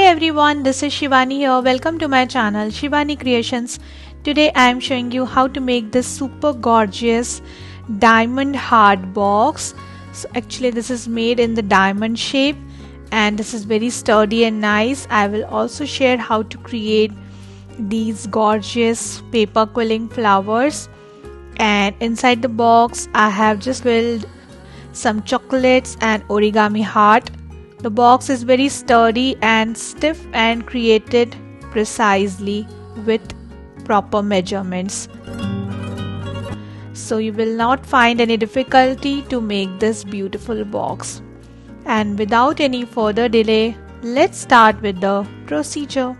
everyone, this is Shivani here. Welcome to my channel Shivani Creations. Today I am showing you how to make this super gorgeous diamond heart box. So actually this is made in the diamond shape and this is very sturdy and nice. I will also share how to create these gorgeous paper quilling flowers, and inside the box I have just filled some chocolates and origami heart. The box is very sturdy and stiff and created precisely with proper measurements. So you will not find any difficulty to make this beautiful box. And without any further delay, let's start with the procedure.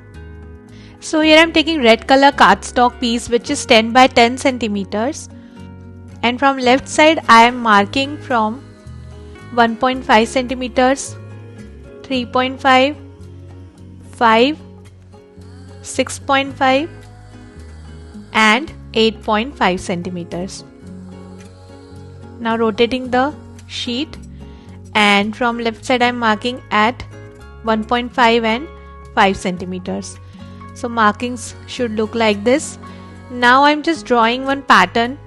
So here I am taking red color cardstock piece which is 10 by 10 centimeters, and from left side I am marking from 1.5 centimeters, 3.5, 5, 6.5 and 8.5 centimeters. Now rotating the sheet, and from left side I am marking at 1.5 and 5 centimeters. So markings should look like this. Now I am just drawing one pattern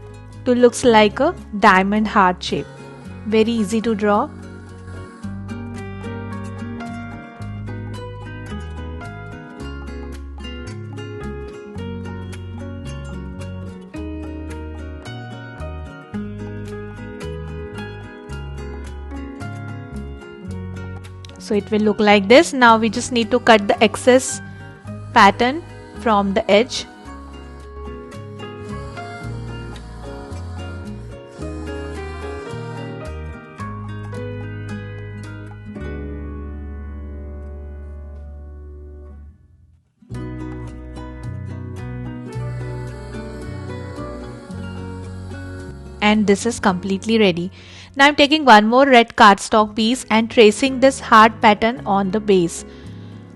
to looks like a diamond heart shape. Very easy to draw. So it will look like this. Now we just need to cut the excess pattern from the edge. And this is completely ready. Now I'm taking one more red cardstock piece and tracing this heart pattern on the base,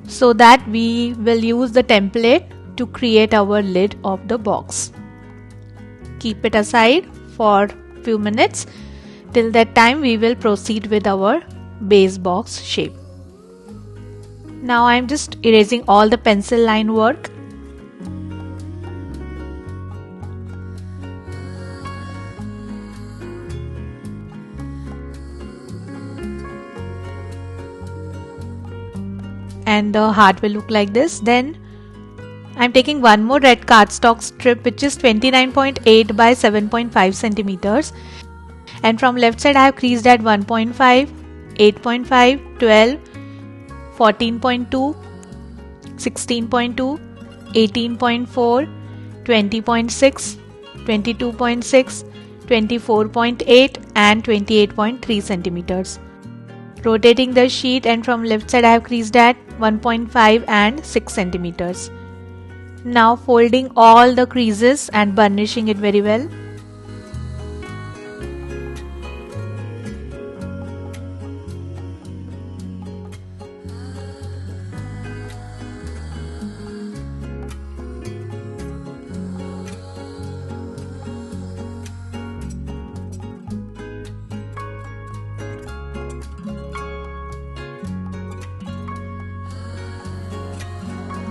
so that we will use the template to create our lid of the box. Keep it aside for few minutes. Till that time we will proceed with our base box shape. Now I'm just erasing all the pencil line work. And the heart will look like this. Then I'm taking one more red cardstock strip which is 29.8 by 7.5 centimeters, and from left side I have creased at 1.5, 8.5, 12, 14.2, 16.2, 18.4, 20.6, 22.6, 24.8 and 28.3 centimeters. Rotating the sheet, and from left side I have creased at 1.5 and 6 centimeters. Now folding all the creases and burnishing it very well.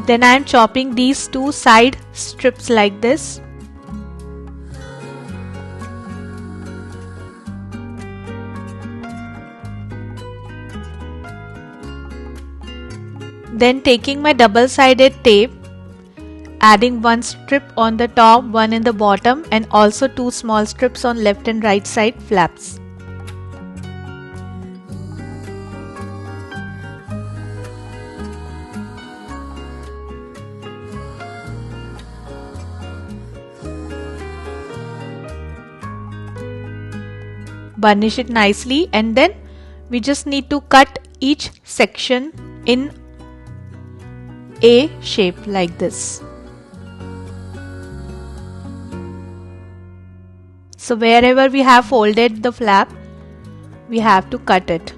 Then I am chopping these two side strips like this. Then taking my double-sided tape, adding one strip on the top, one in the bottom, and also two small strips on left and right side flaps. Burnish it nicely, and then we just need to cut each section in a shape like this. So wherever we have folded the flap, we have to cut it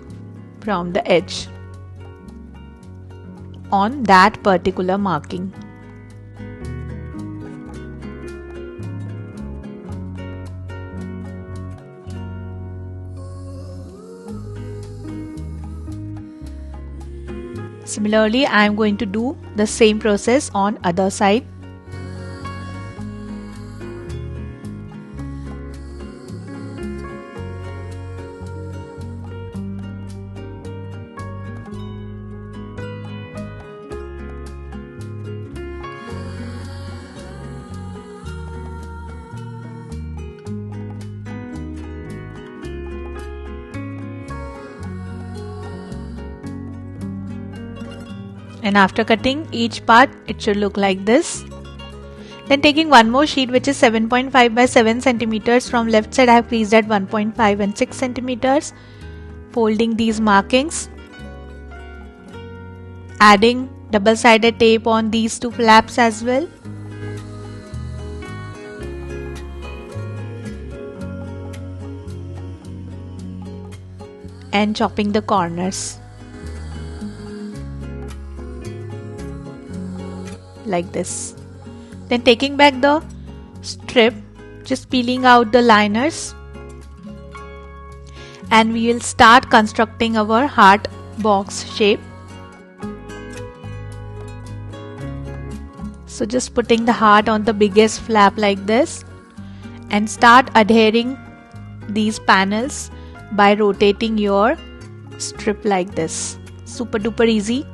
from the edge on that particular marking. Similarly, I am going to do the same process on other side. And after cutting each part, it should look like this. Then taking one more sheet which is 7.5 by 7 centimeters, from left side I have creased at 1.5 and 6 centimeters. Folding these markings. Adding double-sided tape on these two flaps as well. And chopping the corners. Like this. Then taking back the strip, just peeling out the liners, and we will start constructing our heart box shape. So just putting the heart on the biggest flap like this, and start adhering these panels by rotating your strip like this. Super duper easy.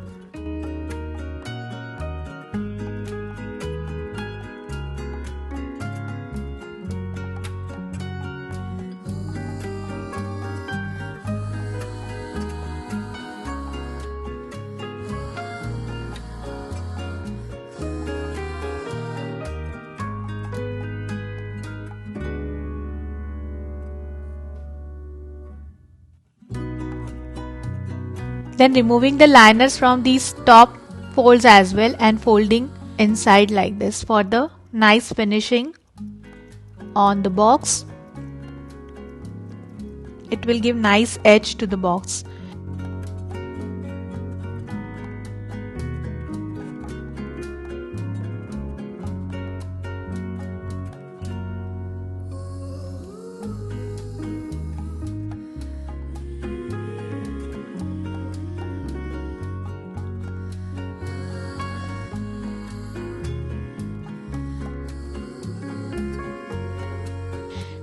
Then removing the liners from these top folds as well and folding inside like this for the nice finishing on the box. It will give nice edge to the box.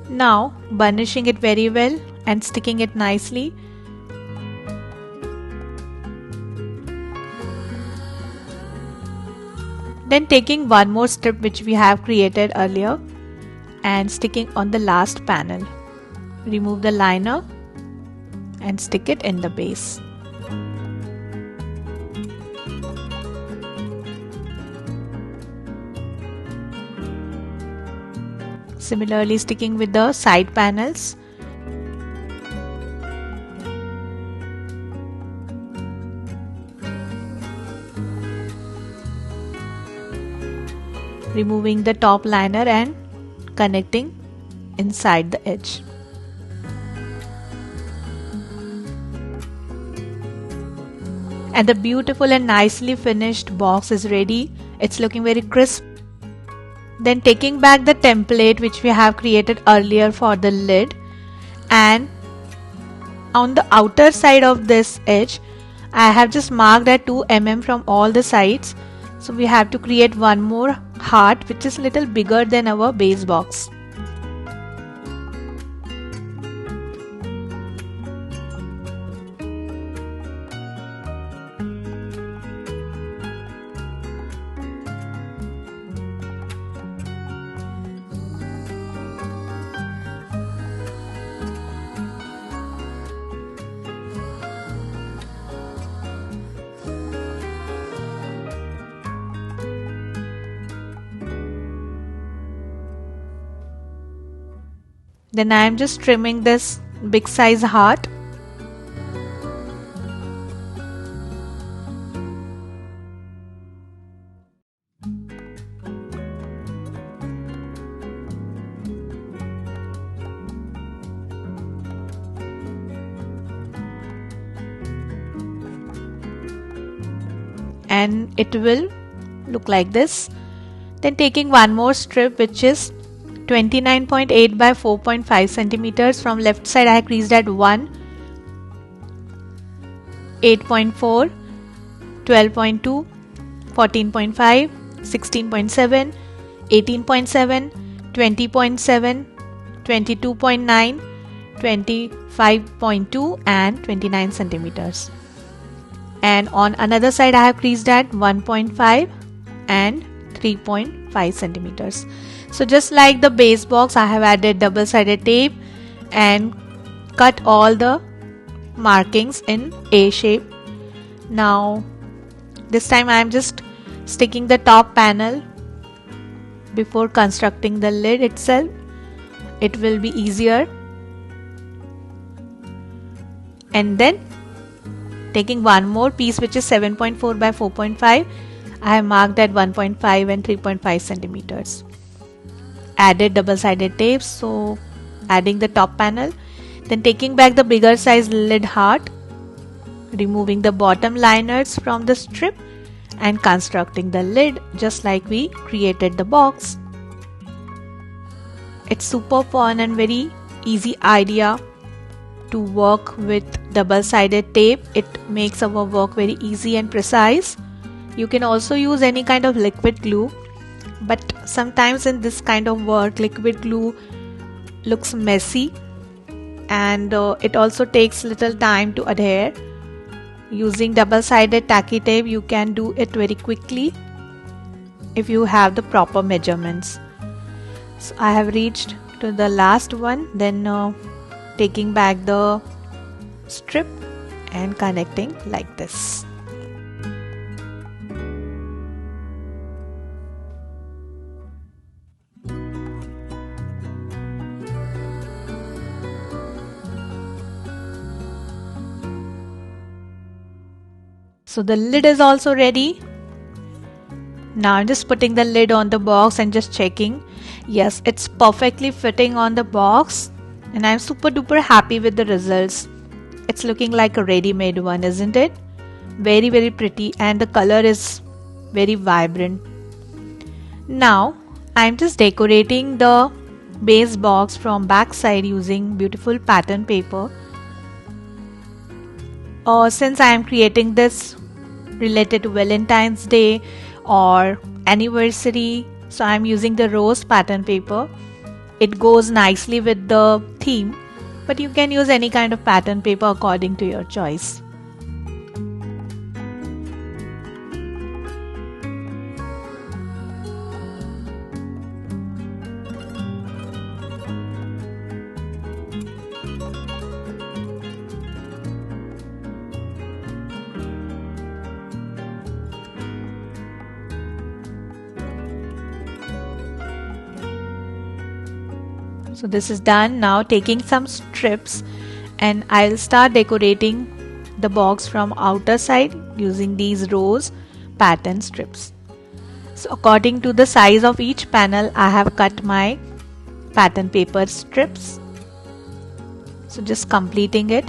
Now burnishing it very well and sticking it nicely. Then taking one more strip which we have created earlier and sticking on the last panel. Remove the liner and stick it in the base. Similarly, sticking with the side panels. Removing the top liner and connecting inside the edge. And the beautiful and nicely finished box is ready. It's looking very crisp. Then taking back the template which we have created earlier for the lid, and on the outer side of this edge I have just marked at 2 mm from all the sides. So we have to create one more heart which is little bigger than our base box. Then I am just trimming this big size heart. And it will look like this. Then taking one more strip which is 29.8 by 4.5 centimeters. From left side I have creased at 1, 8.4, 12.2, 14.5, 16.7, 18.7, 20.7, 22.9, 25.2 and 29 centimeters. And on another side I have creased at 1.5 and 3.5 centimeters. So just like the base box, I have added double-sided tape and cut all the markings in A shape. Now this time I am just sticking the top panel before constructing the lid itself. It will be easier. And then taking one more piece which is 7.4 by 4.5, I have marked at 1.5 and 3.5 centimeters. Added double-sided tape, so adding the top panel. Then taking back the bigger size lid heart, removing the bottom liners from the strip and constructing the lid just like we created the box. It's super fun and very easy idea to work with double-sided tape. It makes our work very easy and precise. You can also use any kind of liquid glue, but sometimes in this kind of work liquid glue looks messy and it also takes little time to adhere. Using double-sided tacky tape you can do it very quickly if you have the proper measurements. So I have reached to the last one, then taking back the strip and connecting like this. So the lid is also ready. Now I'm just putting the lid on the box and just checking. Yes, it's perfectly fitting on the box and I'm super duper happy with the results. It's looking like a ready-made one, isn't it? Very very pretty and the color is very vibrant. Now I'm just decorating the base box from back side using beautiful pattern paper. Since I am creating this related to Valentine's Day or anniversary, so I am using the rose pattern paper. It goes nicely with the theme, but you can use any kind of pattern paper according to your choice. So this is done. Now taking some strips and I'll start decorating the box from outer side using these rose pattern strips. So according to the size of each panel I have cut my pattern paper strips. So just completing it,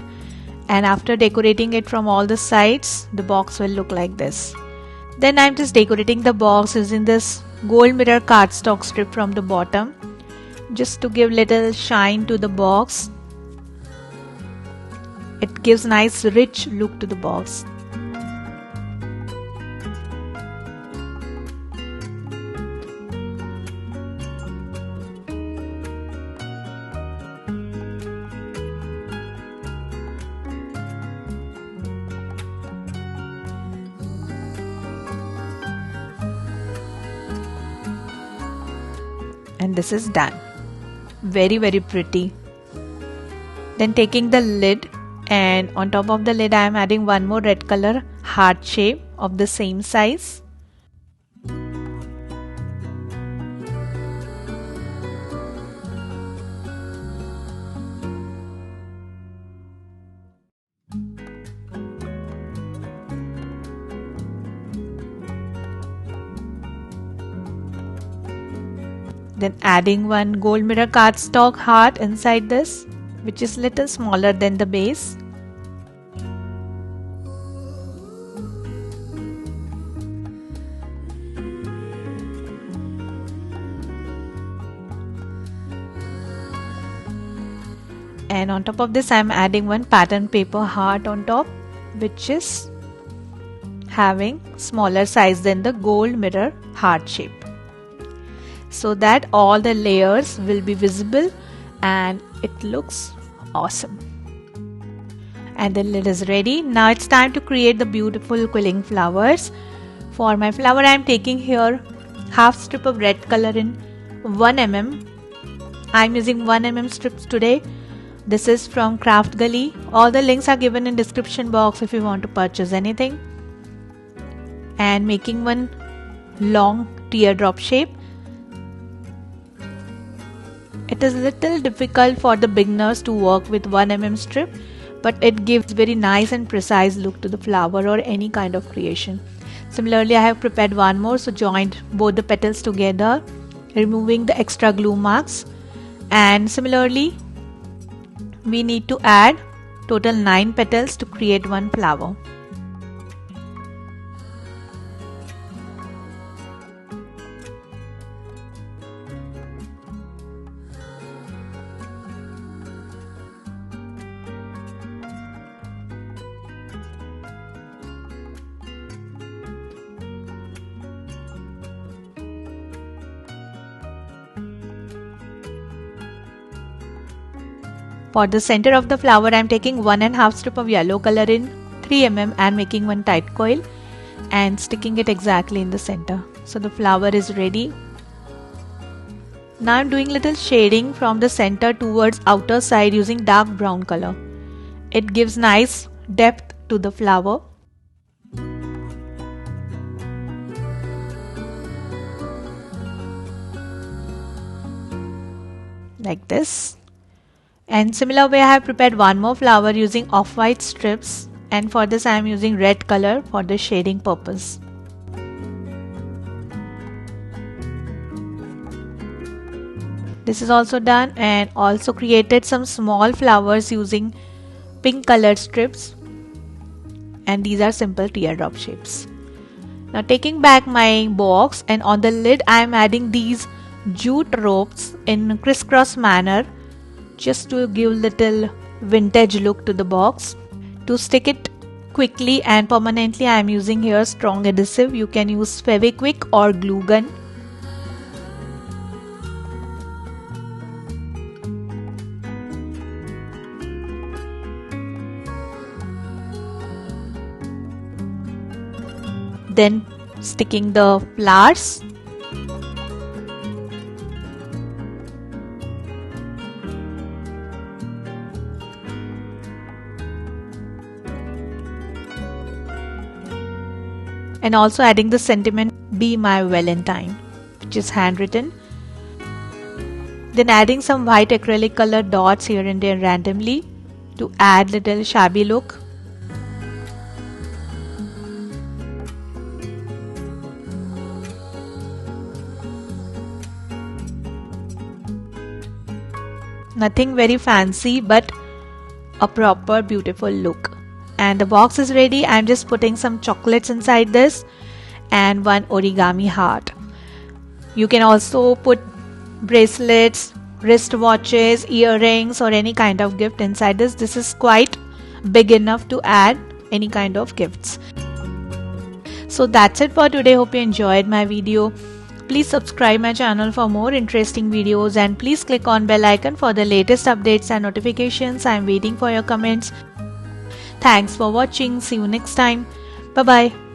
and after decorating it from all the sides the box will look like this. Then I'm just decorating the box using this gold mirror cardstock strip from the bottom, just to give little shine to the box. It gives nice rich look to the box. And this is done. Very very pretty. Then taking the lid, and on top of the lid I am adding one more red color heart shape of the same size. Then adding one gold mirror cardstock heart inside this, which is little smaller than the base. And on top of this I am adding one pattern paper heart on top, which is having smaller size than the gold mirror heart shape, so that all the layers will be visible and it looks awesome. And the lid is ready. Now it's time to create the beautiful quilling flowers. For my flower I am taking here half strip of red color in 1 mm. I am using 1 mm strips today. This is from Craft Gully. All the links are given in description box if you want to purchase anything. And making one long teardrop shape. It is little difficult for the beginners to work with 1 mm strip, but it gives very nice and precise look to the flower or any kind of creation. Similarly, I have prepared one more, so joined both the petals together, removing the extra glue marks. And similarly, we need to add total 9 petals to create one flower. For the center of the flower, I am taking 1.5 strip of yellow color in 3 mm and making one tight coil and sticking it exactly in the center. So the flower is ready. Now I am doing little shading from the center towards outer side using dark brown color. It gives nice depth to the flower. Like this. And similar way I have prepared one more flower using off-white strips, and for this I am using red color for the shading purpose. This is also done, and also created some small flowers using pink colored strips, and these are simple teardrop shapes. Now taking back my box, and on the lid I am adding these jute ropes in crisscross manner, just to give little vintage look to the box. To stick it quickly and permanently, I am using here strong adhesive. You can use Fevikwik or glue gun. Then sticking the flowers. And also adding the sentiment "Be My Valentine," which is handwritten. Then adding some white acrylic color dots here and there randomly to add little shabby look. Nothing very fancy, but a proper beautiful look. And the box is ready. I'm just putting some chocolates inside this and one origami heart. You can also put bracelets, wristwatches, earrings or any kind of gift inside this. This is quite big enough to add any kind of gifts. So that's it for today. Hope you enjoyed my video. Please subscribe my channel for more interesting videos, and please click on bell icon for the latest updates and notifications. I'm waiting for your comments. Thanks for watching. See you next time. Bye bye.